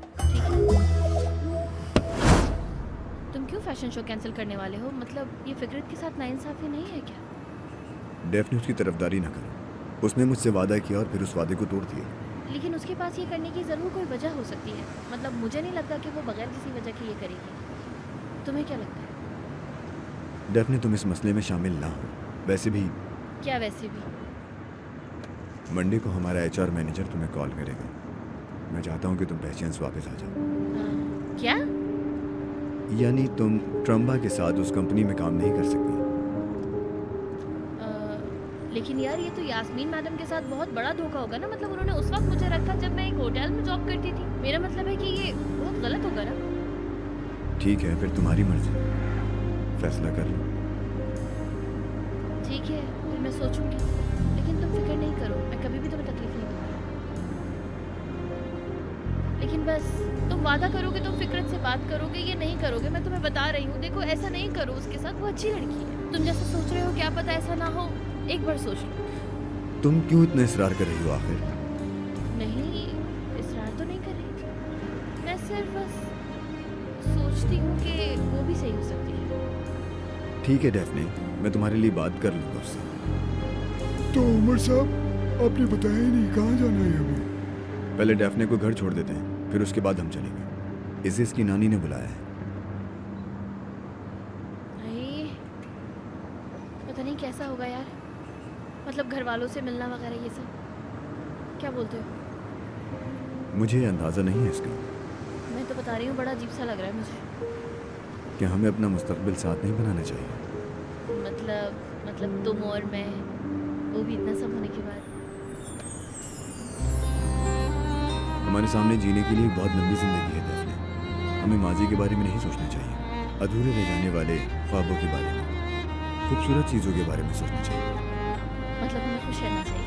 Speaker 14: तुम क्यों फैशन शो कैंसिल करने वाले हो? मतलब ये फिक्रत के साथ नाइंसाफी नहीं है क्या?
Speaker 1: डेफने, उसकी तरफदारी ना करो। उसने मुझसे वादा किया और फिर उस वादे को तोड़ दिया।
Speaker 14: लेकिन उसके पास ये करने की ज़रूर कोई वजह हो सकती है। मतलब मुझे नहीं लगता कि वो बगैर किसी वजह के ये करेगी। तुम्हें क्या लगता है?
Speaker 1: डेफने, तुम इस मसले में शामिल ना हो। वैसे भी
Speaker 14: क्या वैसे भी?
Speaker 1: मंडे को हमारा HR मैनेजर तुम्हें कॉल करेगा। मैं चाहता हूँ कि तुम पहचान से वापस आ जाओ।
Speaker 14: क्या?
Speaker 1: यानी तुम ट्रम्बा के साथ उस कंपनी में काम नहीं कर सकती।
Speaker 14: लेकिन यार, ये तो यास्मीन मैडम के साथ बहुत बड़ा धोखा होगा ना। मतलब उन्होंने उस वक्त मुझे रखा जब मैं एक होटल में जॉब करती थी। मेरा मतलब है कि ये बहुत गलत होगा ना।
Speaker 1: ठीक है, फिर तुम्हारी मर्जी, फैसला कर लो।
Speaker 14: ठीक है, फिर मैं सोचूंगी। लेकिन तुम फिक्र नहीं करो, मैं कभी भी तुम्हें तकलीफ नहीं दूंगी। लेकिन बस तुम वादा करोगे, तुम फिक्रत से बात करोगे, ये नहीं करोगे। मैं तुम्हें बता रही हूँ, देखो ऐसा नहीं करो उसके साथ। वो अच्छी लड़की है। तुम जैसा सोच रहे हो, क्या पता ऐसा ना हो। एक बार सोच लो।
Speaker 1: तुम क्यों इतना इसरार कर रही हो आखिर?
Speaker 14: नहीं, इसरार तो नहीं कर रही। मैं सिर्फ बस सोचती हूँ कि वो भी सही हो सकती है।
Speaker 1: ठीक है डेफने, मैं तुम्हारे लिए बात कर लूँगा उससे।
Speaker 17: तो उमर साहब, आपने बताया ही नहीं कहाँ जाना है हमें।
Speaker 1: पहले डेफने को घर छोड़ देते हैं, फिर उसके बाद हम चलेंगे। इसे इसकी नानी ने बुलाया है।
Speaker 14: पता नहीं कैसा होगा यार। मतलब घर वालों से मिलना वगैरह ये सब। क्या बोलते हो?
Speaker 1: मुझे अंदाज़ा नहीं है इसका।
Speaker 14: मैं तो बता रही हूँ, बड़ा अजीब सा लग रहा है मुझे।
Speaker 1: कि हमें अपना मुस्तकबिल साथ नहीं बनाना चाहिए।
Speaker 14: मतलब तुम और मैं, वो भी इतना सब होने के बाद।
Speaker 1: हमारे सामने जीने के लिए एक बहुत लंबी जिंदगी है डेफने। हमें माजी के बारे में नहीं सोचना चाहिए, अधूरे रह जाने वाले ख्वाबों के बारे में, खूबसूरत चीज़ों के बारे में सोचना चाहिए।
Speaker 14: मतलब हमें खुश रहना चाहिए।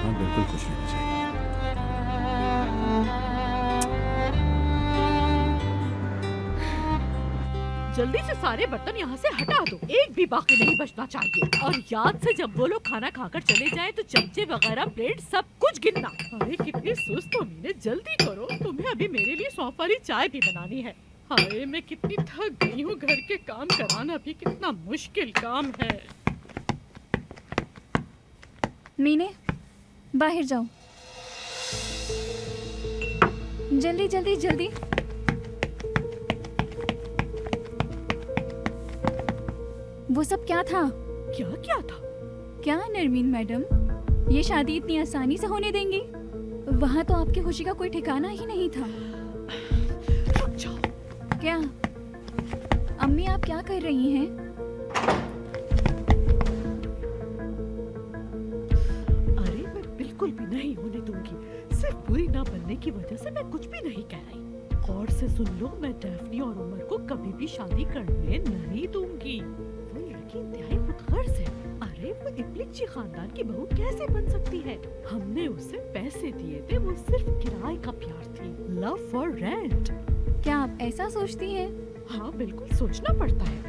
Speaker 1: हाँ, बिल्कुल खुश रहना चाहिए।
Speaker 11: जल्दी से सारे बर्तन यहाँ से हटा दो, एक भी बाकी नहीं बचना चाहिए। और याद से जब वो लोग खाना खाकर चले जाएं तो चमचे वगैरह, प्लेट, सब कुछ गिनना। अरे कितनी सुस्त हो मीने, जल्दी करो। तुम्हें अभी मेरे लिए सौंफ वाली चाय भी बनानी है। हाय, मैं कितनी थक गई हूँ। घर के काम कराना भी कितना मुश्किल काम है।
Speaker 10: मीने, बाहर जाओ, जल्दी जल्दी जल्दी। वो सब क्या था?
Speaker 11: क्या था?
Speaker 10: क्या नरमीन मैडम, ये शादी इतनी आसानी से होने देंगी? वहाँ तो आपकी खुशी का कोई ठिकाना ही नहीं था। क्या अम्मी, आप क्या कर रही हैं?
Speaker 11: की वजह से मैं कुछ भी नहीं कह रही। गौर से सुन लो, मैं डैफ्नी और उमर को कभी भी शादी करने नहीं दूंगी। वो लड़की इंतहाई मुतगर्ज है। अरे वो इब्लिची खानदान की बहू कैसे बन सकती है? हमने उसे पैसे दिए थे, वो सिर्फ किराए का प्यार थी, लव फॉर रेंट।
Speaker 10: क्या आप ऐसा सोचती हैं?
Speaker 11: हाँ बिल्कुल, सोचना पड़ता है।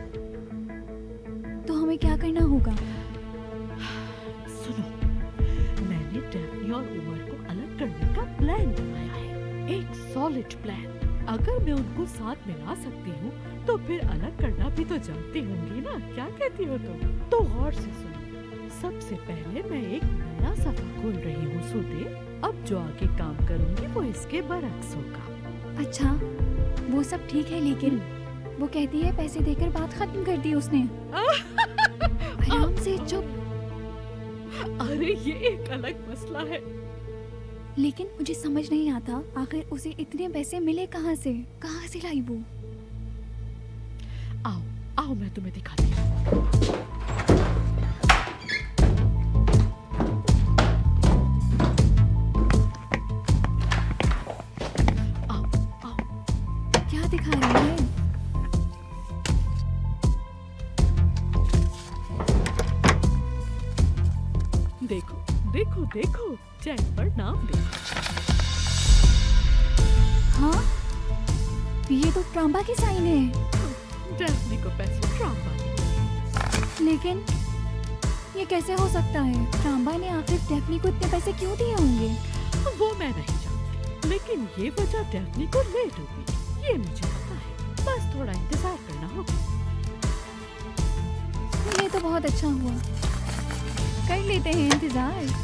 Speaker 10: तो हमें क्या करना होगा?
Speaker 11: सुनो, मैंने डैफ्नी और उमर को अलग करने का प्लान बनाया है, एक सॉलिड प्लान। अगर मैं उनको साथ मिला सकती हूँ तो फिर अलग करना भी तो जानती होंगी ना, क्या कहती हो तुम? तो गौर से सुनो, सबसे पहले मैं एक नया सफा खोल रही हूँ सूदे। अब जो आगे काम करूँगी वो इसके बरक्स होगा।
Speaker 10: अच्छा, वो सब ठीक है, लेकिन वो कहती है पैसे देकर बात खत्म कर दी उसने। आराम से चुप।
Speaker 11: अरे ये एक अलग मसला है।
Speaker 10: लेकिन मुझे समझ नहीं आता, आखिर उसे इतने पैसे मिले कहाँ से लाई वो?
Speaker 11: आओ आओ, मैं तुम्हें दिखाती हूँ।
Speaker 10: क्या दिखा रही है?
Speaker 11: देखो देखो देखो, चेक पर नाम देखो।
Speaker 10: हाँ, ये तो ट्रांबा की साइन है।
Speaker 11: डैफ्नी को पैसे ट्रांबा ने।
Speaker 10: लेकिन ये कैसे हो सकता है? ट्रांबा ने आखिर डैफ्नी को इतने पैसे क्यों दिए होंगे?
Speaker 11: वो मैं नहीं जानती, लेकिन ये वजह डैफ्नी को ले डूबी, ये मुझे पता है। बस थोड़ा इंतजार करना होगा।
Speaker 10: ये तो बहुत अच्छा हुआ, कर लेते हैं इंतजार।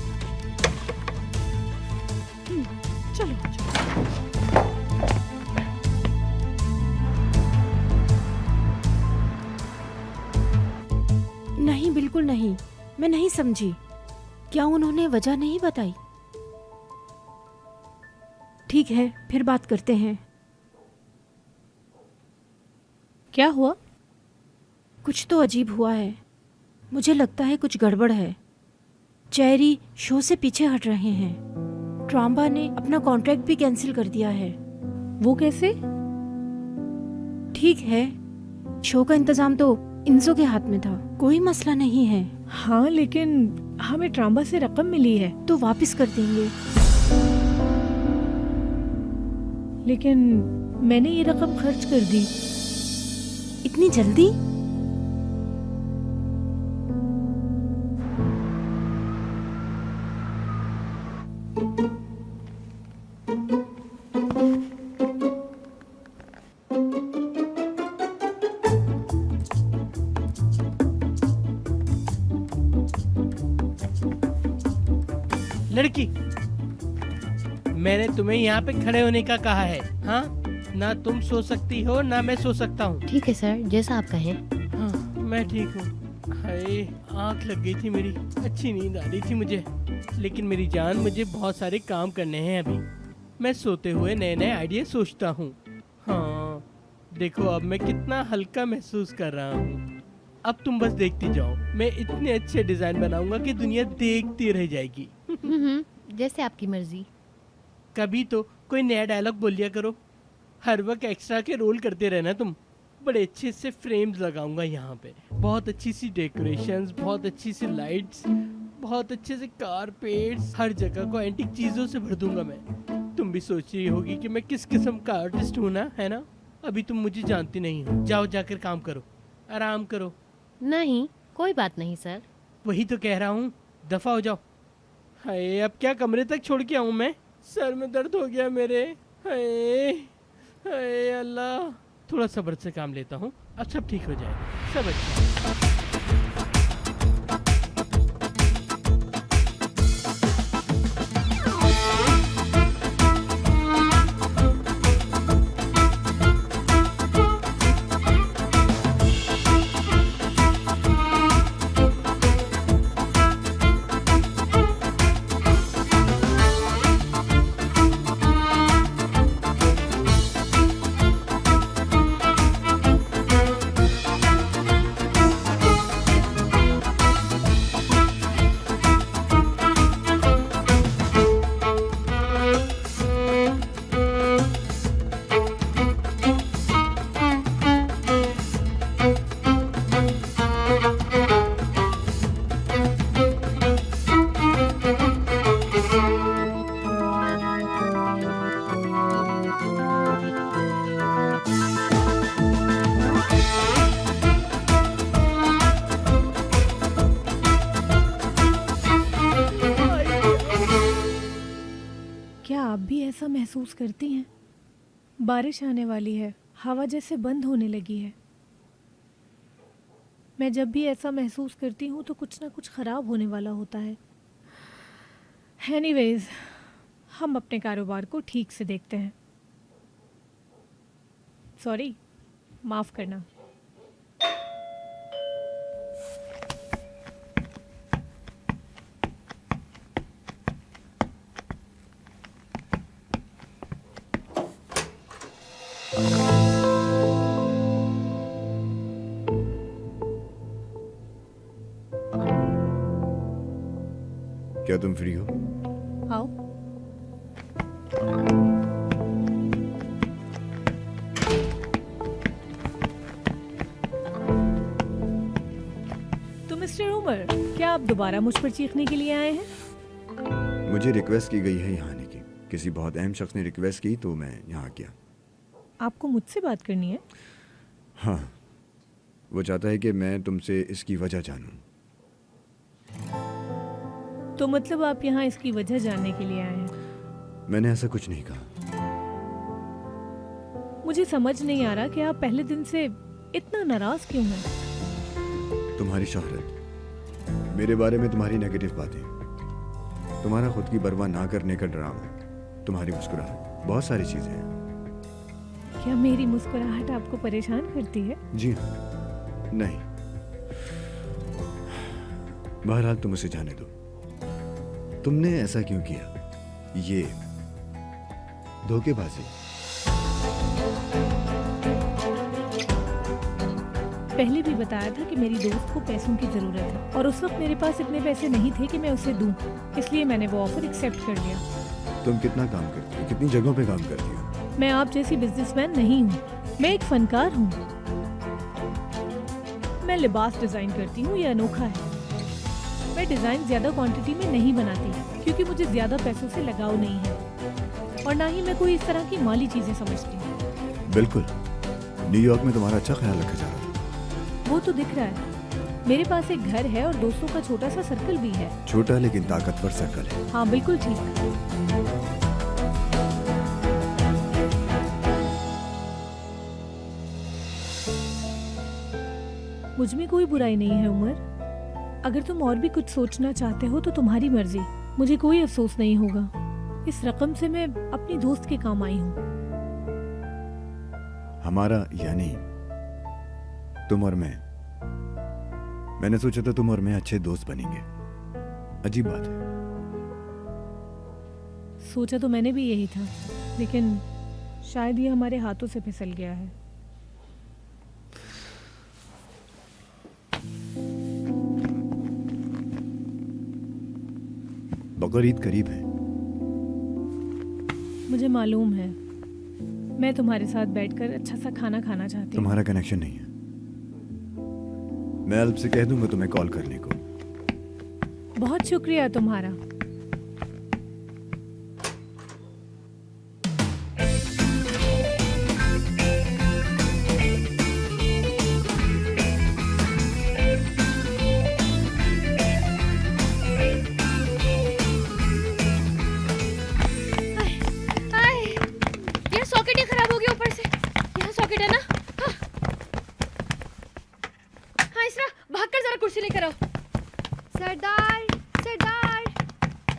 Speaker 11: चलो चलो।
Speaker 7: नहीं, बिल्कुल नहीं, मैं नहीं समझी। क्या उन्होंने वजह नहीं बताई? ठीक है, फिर बात करते हैं।
Speaker 6: क्या हुआ?
Speaker 7: कुछ तो अजीब हुआ है। मुझे लगता है कुछ गड़बड़ है। चेरी शो से पीछे हट रहे हैं। ट्रांबा ने अपना कॉन्ट्रैक्ट भी कैंसिल कर दिया है।
Speaker 6: वो कैसे?
Speaker 7: ठीक है, शो का इंतजाम तो इंजो के हाथ में था, कोई मसला नहीं है।
Speaker 6: हाँ, लेकिन हमें ट्रांबा से रकम मिली है
Speaker 7: तो वापस कर देंगे।
Speaker 6: लेकिन मैंने ये रकम खर्च कर दी।
Speaker 7: इतनी जल्दी?
Speaker 2: लड़की, मैंने तुम्हें यहाँ पे खड़े होने का कहा है। हाँ, ना तुम सो सकती हो ना मैं सो सकता हूँ।
Speaker 18: ठीक है सर, जैसा आप कहें।
Speaker 2: हाँ, मैं ठीक हूँ। हाय, आँख लग गई थी मेरी, अच्छी नींद आ रही थी मुझे। लेकिन मेरी जान, मुझे बहुत सारे काम करने हैं अभी। मैं सोते हुए नए नए आइडिया सोचता हूँ। हाँ, देखो अब मैं कितना हल्का महसूस कर रहा हूँ। अब तुम बस देखती जाओ, मैं इतने अच्छे डिजाइन बनाऊंगा कि दुनिया देखती रह जाएगी।
Speaker 18: जैसे आपकी मर्जी।
Speaker 2: कभी तो कोई नया डायलॉग बोल लिया करो। हर वक्त एक्स्ट्रा के रोल करते रहना तुम। बड़े अच्छे से फ्रेम्स लगाऊंगा यहाँ पे, बहुत अच्छी सी डेकोरेशंस, बहुत अच्छी सी लाइट्स, बहुत अच्छे से कारपेट्स, हर जगह को एंटीक चीजों से भर दूंगा मैं। तुम भी सोच रही होगी कि मैं किस किस्म का आर्टिस्ट हूँ ना, है ना? अभी तुम मुझे जानती नहीं हो। जाओ, जाकर काम करो, आराम करो।
Speaker 18: नहीं, कोई बात नहीं सर।
Speaker 2: वही तो कह रहा हूँ, दफा हो जाओ। हाय, अब क्या कमरे तक छोड़ के आऊँ मैं? सर में दर्द हो गया मेरे। हाय हाय अल्लाह, थोड़ा सब्र से काम लेता हूँ, अब सब ठीक हो जाएगा, सब अच्छा।
Speaker 6: ऐसा महसूस करती हैं? बारिश आने वाली है, हवा जैसे बंद होने लगी है। मैं जब भी ऐसा महसूस करती हूँ तो कुछ ना कुछ ख़राब होने वाला होता है। एनीवेज, हम अपने कारोबार को ठीक से देखते हैं। सॉरी, माफ़ करना।
Speaker 1: क्या तुम फ्री हो?
Speaker 6: आओ। तो मिस्टर उमर, क्या आप दोबारा मुझ पर चीखने के लिए आए हैं?
Speaker 1: मुझे रिक्वेस्ट की गई है यहाँ आने की। किसी बहुत अहम शख्स ने रिक्वेस्ट की तो मैं यहाँ गया।
Speaker 6: आपको मुझसे बात करनी है?
Speaker 1: हाँ, वो चाहता है कि मैं तुमसे इसकी वजह जानूं।
Speaker 6: तो मतलब आप यहाँ इसकी वजह जानने के लिए आए हैं?
Speaker 1: मैंने ऐसा कुछ नहीं कहा।
Speaker 6: मुझे समझ नहीं आ रहा कि आप पहले दिन से इतना नाराज क्यों हैं?
Speaker 1: तुम्हारी शोहरत, मेरे बारे में तुम्हारी नेगेटिव बातें, तुम्हारा खुद की परवाह ना करने का ड्रामा, तुम्हारी मुस्कुराहट, बहुत सारी चीजें हैं।
Speaker 6: क्या मेरी मुस्कुराहट आपको परेशान करती है?
Speaker 1: जी नहीं। बहरहाल तुम उसे जाने दो। तुमने ऐसा क्यों किया? ये धोखेबाजी।
Speaker 6: पहले भी बताया था कि मेरी दोस्त को पैसों की जरूरत है और उस वक्त मेरे पास इतने पैसे नहीं थे कि मैं उसे दूं, इसलिए मैंने वो ऑफर एक्सेप्ट कर लिया।
Speaker 1: तुम कितना काम करती हो? कितनी जगहों पे काम करती हो?
Speaker 6: मैं आप जैसी बिजनेसमैन नहीं हूँ, मैं एक फनकार हूँ। मैं लिबास डिजाइन करती हूँ, ये अनोखा है। मैं डिजाइन ज्यादा क्वांटिटी में नहीं बनाती क्योंकि मुझे ज्यादा पैसों से लगाव नहीं है और ना ही मैं कोई इस तरह की माली चीजें समझती हूँ।
Speaker 1: बिल्कुल, न्यूयॉर्क में तुम्हारा अच्छा ख्याल रखा जा रहा है।
Speaker 6: वो तो दिख रहा है। मेरे पास एक घर है और दोस्तों का छोटा सा सर्कल भी है।
Speaker 1: छोटा लेकिन ताकतवर सर्कल है।
Speaker 6: हाँ बिल्कुल ठीक। मुझ में कोई बुराई नहीं है उमर। अगर तुम और भी कुछ सोचना चाहते हो तो तुम्हारी मर्जी, मुझे कोई अफसोस नहीं होगा। इस रकम से मैं अपनी दोस्त के काम आई हूँ।
Speaker 1: हमारा यानी तुम और मैंने सोचा था तुम और मैं अच्छे दोस्त बनेंगे। अजीब बात है।
Speaker 6: सोचा तो मैंने भी यही था, लेकिन शायद ये हमारे हाथों से फिसल गया है।
Speaker 1: बकरीद करीब है।
Speaker 6: मुझे मालूम है। मैं तुम्हारे साथ बैठकर अच्छा सा खाना खाना चाहती हूँ।
Speaker 1: तुम्हारा कनेक्शन नहीं है। मैं अल्प से कह दूंगा तुम्हें कॉल करने को।
Speaker 6: बहुत शुक्रिया तुम्हारा।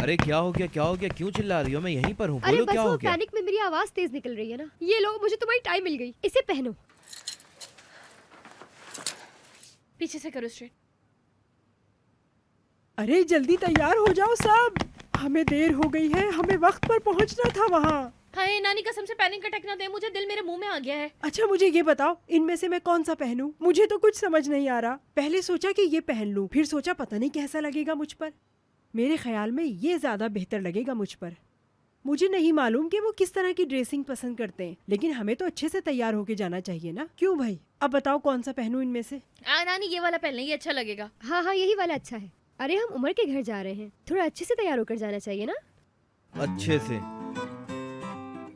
Speaker 19: अरे क्या हो गया, क्या हो गया, क्यों चिल्ला रही हो? मैं यहीं पर हूँ, बोलो क्या हो गया?
Speaker 15: पैनिक में मेरी आवाज तेज निकल रही है ना। ये लो, मुझे तुम्हारी टाई मिल गई, इसे पहनो।
Speaker 14: पीछे से करो स्ट्रेट।
Speaker 16: अरे जल्दी तैयार हो जाओ सब, हमें देर हो गई है, हमें वक्त पर पहुंचना था वहाँ।
Speaker 14: हाय नानी कसम से पैनिक अटैक ना दे मुझे, दिल मेरे मुंह में आ गया है।
Speaker 16: अच्छा मुझे ये बताओ, इनमें से मैं कौन सा पहनूं? मुझे तो कुछ समझ नहीं आ रहा। पहले सोचा कि ये पहन लूं, फिर सोचा पता नहीं कैसा लगेगा मुझ पर। मेरे ख्याल में ये ज्यादा बेहतर लगेगा मुझ पर। मुझे नहीं मालूम कि वो किस तरह की ड्रेसिंग पसंद करते हैं, लेकिन हमें तो अच्छे से तैयार होके जाना चाहिए ना। क्यों भाई? अब बताओ कौन सा पहनूं इनमें से?
Speaker 14: नानी ये वाला पहन ले, ये अच्छा लगेगा।
Speaker 15: हाँ हाँ यही वाला अच्छा है। अरे हम उमर के घर जा रहे हैं, थोड़ा अच्छे से तैयार होकर जाना चाहिए ना।
Speaker 19: अच्छे से।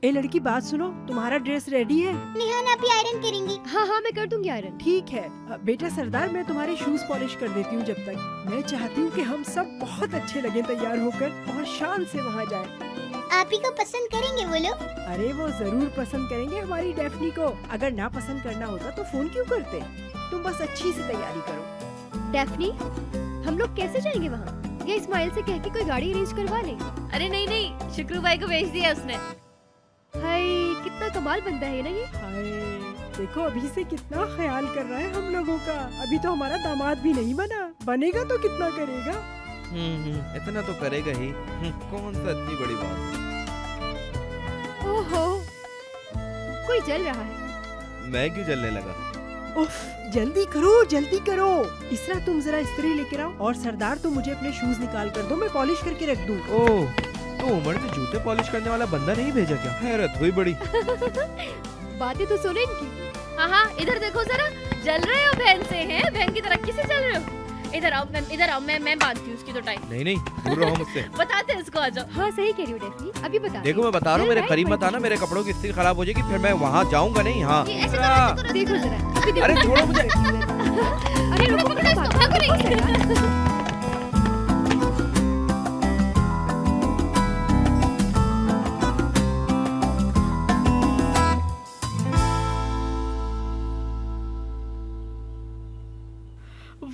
Speaker 16: ए लड़की बात सुनो, तुम्हारा ड्रेस रेडी है?
Speaker 15: निहान अभी आयरन करेंगी। हाँ हाँ मैं कर दूंगी आयरन।
Speaker 16: ठीक है बेटा सरदार, मैं तुम्हारे शूज पॉलिश कर देती हूँ जब तक। मैं चाहती हूँ कि हम सब बहुत अच्छे लगे तैयार होकर और शान से वहाँ जाएं।
Speaker 20: आप ही को पसंद करेंगे वो लोग?
Speaker 16: अरे वो जरूर पसंद करेंगे हमारी डेफनी को। अगर ना पसंद करना होता तो फोन क्यों करते? तुम बस अच्छी से तैयारी करो।
Speaker 15: डेफनी, हम लोग कैसे जाएंगे वहाँ? या इस्माइल से कह के कोई गाड़ी अरेंज करवा ले?
Speaker 14: अरे नहीं नहीं, शुक्रू भाई को भेज दिया उसने।
Speaker 15: हाय, कितना कमाल बंदा है ना ये।
Speaker 16: हाय, देखो अभी से कितना ख्याल कर रहा है हम लोगों का। अभी तो हमारा दामाद भी नहीं बना, बनेगा तो कितना करेगा।
Speaker 19: इतना तो करेगा ही। कौन सा इतनी बड़ी बात।
Speaker 15: ओहो, कोई जल रहा है।
Speaker 19: मैं क्यों जलने लगा?
Speaker 16: उफ, जल्दी करो जल्दी करो। इसरा तुम जरा इस्त्री लेकर आओ, और सरदार तुम मुझे अपने शूज निकाल कर दो, मैं पॉलिश करके रख दूं।
Speaker 19: ओह, तो उमर ने जूते पॉलिश करने वाला बंदा नहीं भेजा क्या? हैरत हुई बड़ी।
Speaker 15: बातें तो सुने इनकी।
Speaker 14: हाँ, इधर देखो जरा, जल रहे हो बहन से, हैं? बहन की तरक्की से चल रहे हो। इधर आओ, मैं बांधती हूँ उसकी तो टाइम।
Speaker 19: नहीं, दूर रहो मुझसे।
Speaker 14: बताते हैं इसको, आ जाओ।
Speaker 15: हाँ सही कह रही हो डेफनी, अभी बता।
Speaker 19: देखो मैं बता रहा हूँ, मेरे करीब मत आना, मेरे कपड़ों की स्थिति खराब हो जाएगी, फिर मैं वहाँ जाऊँगा नहीं। हाँ
Speaker 15: देखो जरा,
Speaker 19: अरे छोड़ो मुझे।
Speaker 15: अरे रुको, पकड़ो इसको, भागो नहीं।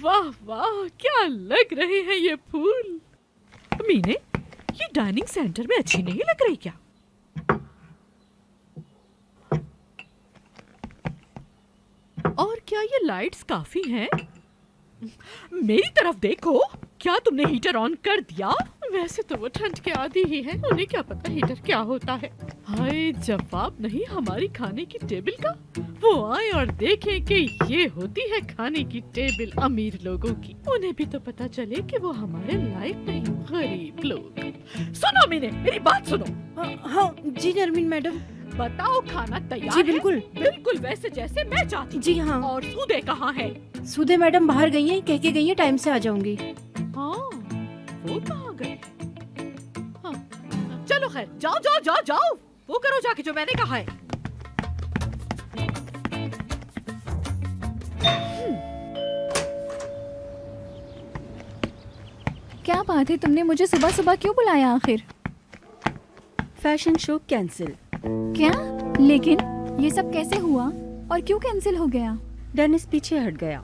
Speaker 11: वाह वाह, क्या लग रहे हैं ये फूल। मीने, ये डाइनिंग सेंटर में अच्छी नहीं लग रही क्या? और क्या ये लाइट्स काफी हैं? मेरी तरफ देखो, क्या तुमने हीटर ऑन कर दिया? वैसे तो वो ठंड के आदी ही है, उन्हें क्या पता हीटर क्या होता है। हाय, जवाब नहीं हमारी खाने की टेबल का। वो आए और देखें कि ये होती है खाने की टेबल अमीर लोगों की। उन्हें भी तो पता चले कि वो हमारे लायक नहीं, गरीब लोग। सुनो मीने, मेरी बात सुनो।
Speaker 16: हाँ जी नरमीन मैडम।
Speaker 11: बताओ, खाना तैयार
Speaker 16: जी बिल्कुल।
Speaker 11: है? बिल्कुल वैसे जैसे मैं चाहती
Speaker 16: जी हाँ।
Speaker 11: और सूदे कहाँ है?
Speaker 7: सुधे मैडम बाहर गई हैं, कह के गई हैं टाइम से आ जाऊंगी।
Speaker 11: हाँ, वो कहाँ गए? हाँ, चलो खैर, जाओ जाओ जाओ जाओ, वो करो जाके जो मैंने कहा है।
Speaker 10: क्या बात है, तुमने मुझे सुबह सुबह क्यों बुलाया आखिर?
Speaker 9: Fashion show cancel.
Speaker 10: क्या? लेकिन ये सब कैसे हुआ और क्यों कैंसिल हो गया?
Speaker 9: डेनिस पीछे हट गया।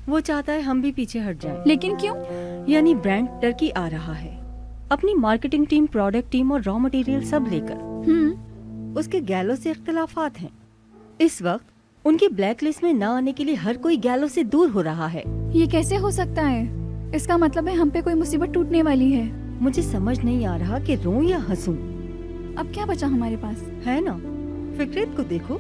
Speaker 9: वो चाहता है हम भी पीछे हट जाएं।
Speaker 10: लेकिन क्यों?
Speaker 9: यानी ब्रांड टर्की आ रहा है, अपनी मार्केटिंग टीम, प्रोडक्ट टीम और रॉ मटेरियल सब लेकर। उसके गैलो से इख्तिलाफात हैं। इस वक्त उनकी ब्लैक लिस्ट में न आने के लिए हर कोई गैलो से दूर हो रहा है।
Speaker 10: ये कैसे हो सकता है? इसका मतलब है हम पे कोई मुसीबत टूटने वाली है।
Speaker 9: मुझे समझ नहीं आ रहा कि रोऊं या हंसूं।
Speaker 10: अब क्या बचा हमारे पास?
Speaker 9: है ना, फिक्रेत को देखो,